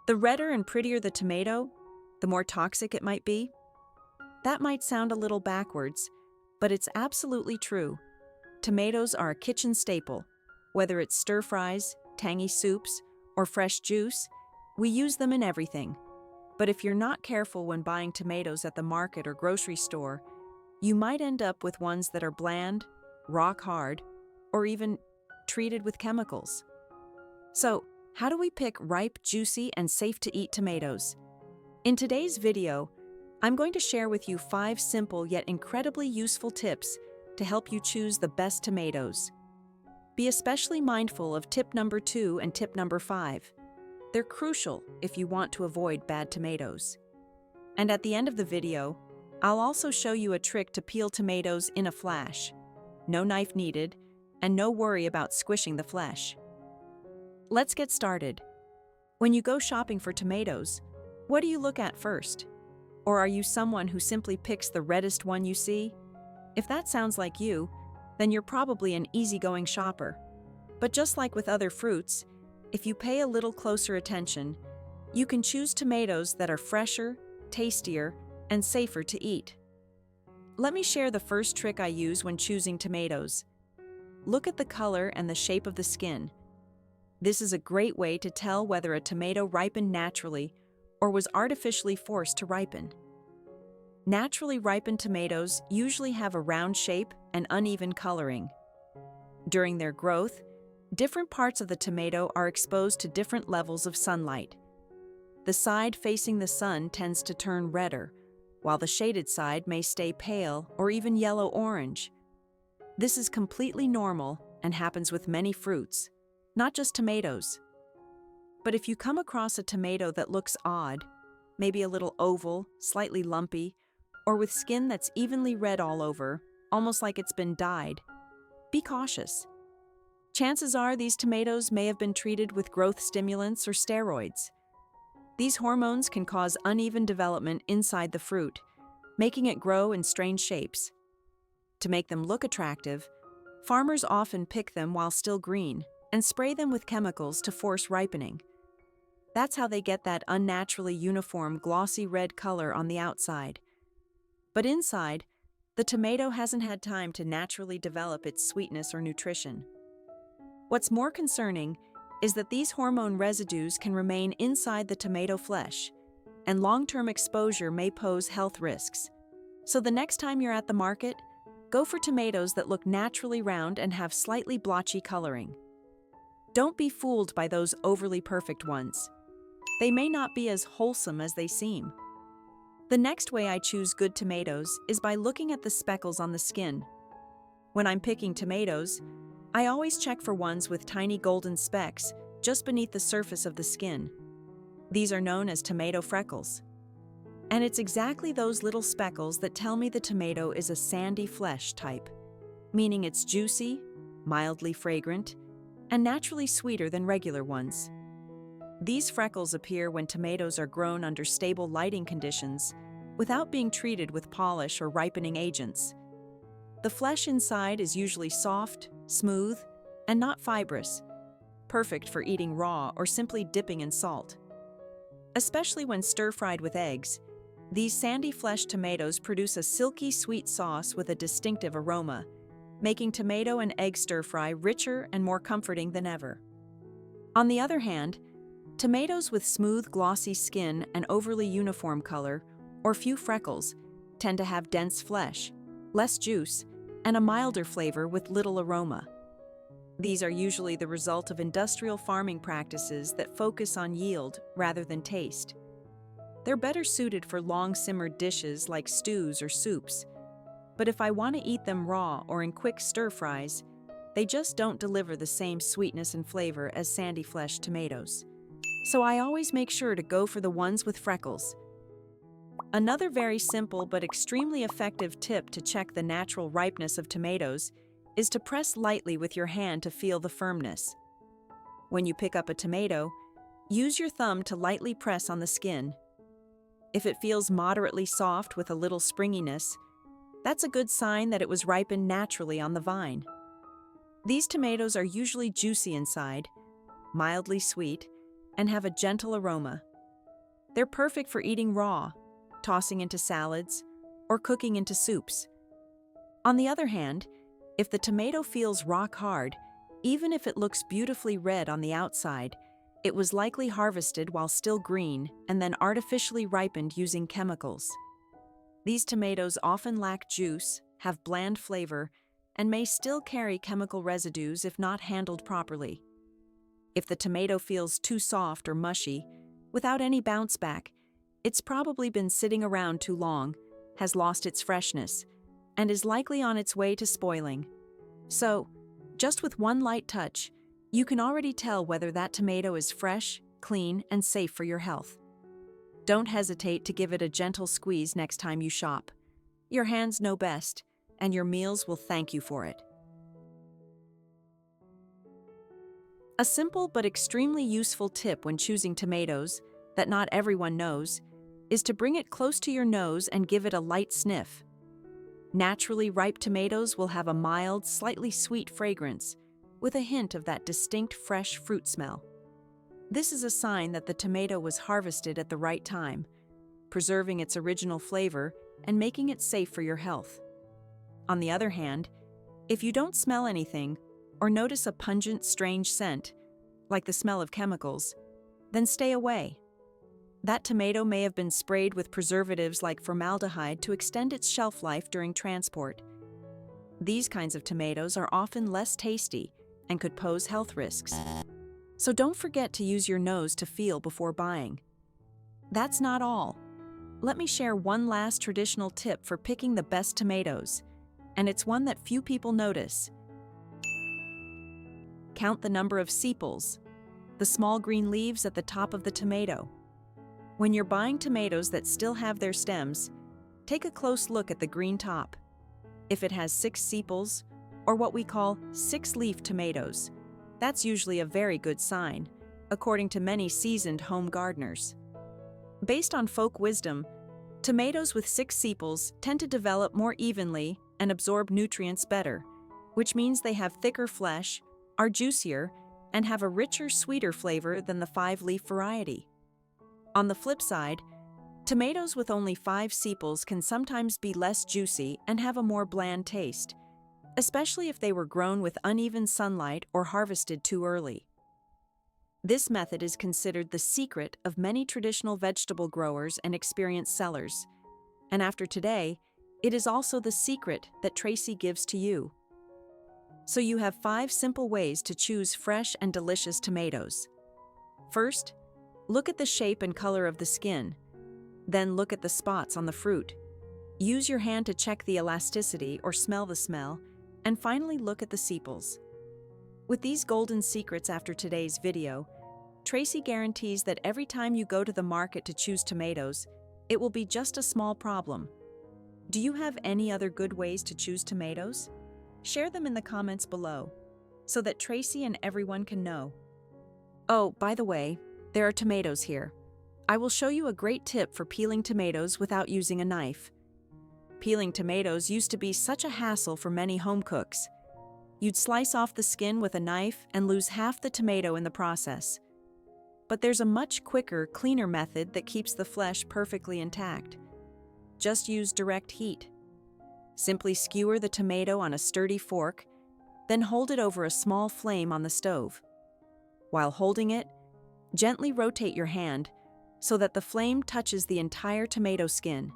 The redder and prettier the tomato, the more toxic it might be. That might sound a little backwards, but it's absolutely true. Tomatoes are a kitchen staple. Whether it's stir fries, tangy soups, or fresh juice, we use them in everything. But if you're not careful when buying tomatoes at the market or grocery store, you might end up with ones that are bland, rock hard, or even treated with chemicals. So, how do we pick ripe, juicy, and safe-to-eat tomatoes? In today's video, I'm going to share with you 5 simple yet incredibly useful tips to help you choose the best tomatoes. Be especially mindful of tip number 2 and tip number 5. They're crucial if you want to avoid bad tomatoes. And at the end of the video, I'll also show you a trick to peel tomatoes in a flash. No knife needed, and no worry about squishing the flesh. Let's get started. When you go shopping for tomatoes, what do you look at first? Or are you someone who simply picks the reddest one you see? If that sounds like you, then you're probably an easygoing shopper. But just like with other fruits, if you pay a little closer attention, you can choose tomatoes that are fresher, tastier, and safer to eat. Let me share the first trick I use when choosing tomatoes. Look at the color and the shape of the skin. This is a great way to tell whether a tomato ripened naturally or was artificially forced to ripen. Naturally ripened tomatoes usually have a round shape and uneven coloring. During their growth, different parts of the tomato are exposed to different levels of sunlight. The side facing the sun tends to turn redder, while the shaded side may stay pale or even yellow-orange. This is completely normal and happens with many fruits, not just tomatoes. But if you come across a tomato that looks odd, maybe a little oval, slightly lumpy, or with skin that's evenly red all over, almost like it's been dyed, be cautious. Chances are these tomatoes may have been treated with growth stimulants or steroids. These hormones can cause uneven development inside the fruit, making it grow in strange shapes. To make them look attractive, farmers often pick them while still green and spray them with chemicals to force ripening. That's how they get that unnaturally uniform glossy red color on the outside. But inside, the tomato hasn't had time to naturally develop its sweetness or nutrition. What's more concerning is that these hormone residues can remain inside the tomato flesh, and long-term exposure may pose health risks. So the next time you're at the market, go for tomatoes that look naturally round and have slightly blotchy coloring. Don't be fooled by those overly perfect ones. They may not be as wholesome as they seem. The next way I choose good tomatoes is by looking at the speckles on the skin. When I'm picking tomatoes, I always check for ones with tiny golden specks just beneath the surface of the skin. These are known as tomato freckles. And it's exactly those little speckles that tell me the tomato is a sandy flesh type, meaning it's juicy, mildly fragrant, and naturally sweeter than regular ones. These freckles appear when tomatoes are grown under stable lighting conditions without being treated with polish or ripening agents. The flesh inside is usually soft, smooth, and not fibrous, perfect for eating raw or simply dipping in salt. Especially when stir-fried with eggs, these sandy flesh tomatoes produce a silky sweet sauce with a distinctive aroma, making tomato and egg stir-fry richer and more comforting than ever. On the other hand, tomatoes with smooth, glossy skin and overly uniform color, or few freckles, tend to have dense flesh, less juice, and a milder flavor with little aroma. These are usually the result of industrial farming practices that focus on yield rather than taste. They're better suited for long-simmered dishes like stews or soups, but if I want to eat them raw or in quick stir-fries, they just don't deliver the same sweetness and flavor as sandy flesh tomatoes. So I always make sure to go for the ones with freckles. Another very simple but extremely effective tip to check the natural ripeness of tomatoes is to press lightly with your hand to feel the firmness. When you pick up a tomato, use your thumb to lightly press on the skin. If it feels moderately soft with a little springiness, that's a good sign that it was ripened naturally on the vine. These tomatoes are usually juicy inside, mildly sweet, and have a gentle aroma, They're perfect for eating raw, tossing into salads, or cooking into soups. On the other hand, if the tomato feels rock hard, even if it looks beautifully red on the outside, it was likely harvested while still green and then artificially ripened using chemicals. These tomatoes often lack juice, have bland flavor, and may still carry chemical residues if not handled properly. If the tomato feels too soft or mushy, without any bounce back, it's probably been sitting around too long, has lost its freshness, and is likely on its way to spoiling. So, just with one light touch, you can already tell whether that tomato is fresh, clean, and safe for your health. Don't hesitate to give it a gentle squeeze next time you shop. Your hands know best, and your meals will thank you for it. A simple but extremely useful tip when choosing tomatoes, that not everyone knows, is to bring it close to your nose and give it a light sniff. Naturally ripe tomatoes will have a mild, slightly sweet fragrance, with a hint of that distinct fresh fruit smell. This is a sign that the tomato was harvested at the right time, preserving its original flavor and making it safe for your health. On the other hand, if you don't smell anything or notice a pungent, strange scent, like the smell of chemicals, then stay away. That tomato may have been sprayed with preservatives like formaldehyde to extend its shelf life during transport. These kinds of tomatoes are often less tasty and could pose health risks. So don't forget to use your nose to feel before buying. That's not all. Let me share one last traditional tip for picking the best tomatoes, and it's one that few people notice. Count the number of sepals, the small green leaves at the top of the tomato. When you're buying tomatoes that still have their stems, take a close look at the green top. If it has 6 sepals, or what we call 6-leaf tomatoes, that's usually a very good sign, according to many seasoned home gardeners. Based on folk wisdom, tomatoes with 6 sepals tend to develop more evenly and absorb nutrients better, which means they have thicker flesh, are juicier, and have a richer, sweeter flavor than the 5-leaf variety. On the flip side, tomatoes with only 5 sepals can sometimes be less juicy and have a more bland taste, especially if they were grown with uneven sunlight or harvested too early. This method is considered the secret of many traditional vegetable growers and experienced sellers, and after today, it is also the secret that Tracy gives to you. So you have 5 simple ways to choose fresh and delicious tomatoes. First, look at the shape and color of the skin. Then look at the spots on the fruit. Use your hand to check the elasticity or smell the smell, and finally look at the sepals. With these golden secrets after today's video, Tracy guarantees that every time you go to the market to choose tomatoes, it will be just a small problem. Do you have any other good ways to choose tomatoes? Share them in the comments below, so that Tracy and everyone can know. Oh, by the way, there are tomatoes here. I will show you a great tip for peeling tomatoes without using a knife. Peeling tomatoes used to be such a hassle for many home cooks. You'd slice off the skin with a knife and lose half the tomato in the process. But there's a much quicker, cleaner method that keeps the flesh perfectly intact. Just use direct heat. Simply skewer the tomato on a sturdy fork, then hold it over a small flame on the stove. While holding it, gently rotate your hand so that the flame touches the entire tomato skin.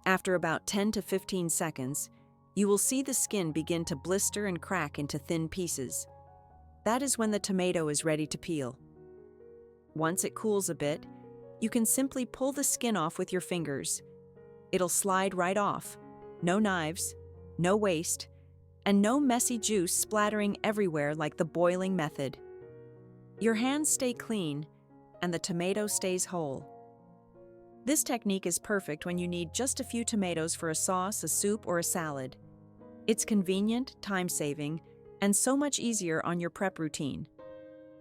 After about 10 to 15 seconds, you will see the skin begin to blister and crack into thin pieces. That is when the tomato is ready to peel. Once it cools a bit, you can simply pull the skin off with your fingers. It'll slide right off. No knives, no waste, and no messy juice splattering everywhere like the boiling method. Your hands stay clean, and the tomato stays whole. This technique is perfect when you need just a few tomatoes for a sauce, a soup, or a salad. It's convenient, time-saving, and so much easier on your prep routine.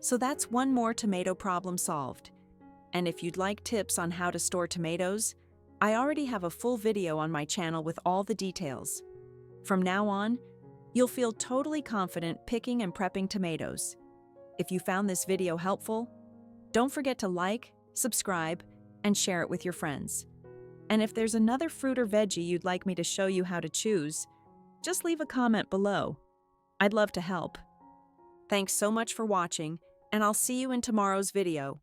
So that's one more tomato problem solved. And if you'd like tips on how to store tomatoes, I already have a full video on my channel with all the details. From now on, you'll feel totally confident picking and prepping tomatoes. If you found this video helpful, don't forget to like, subscribe, and share it with your friends. And if there's another fruit or veggie you'd like me to show you how to choose, just leave a comment below. I'd love to help. Thanks so much for watching, and I'll see you in tomorrow's video.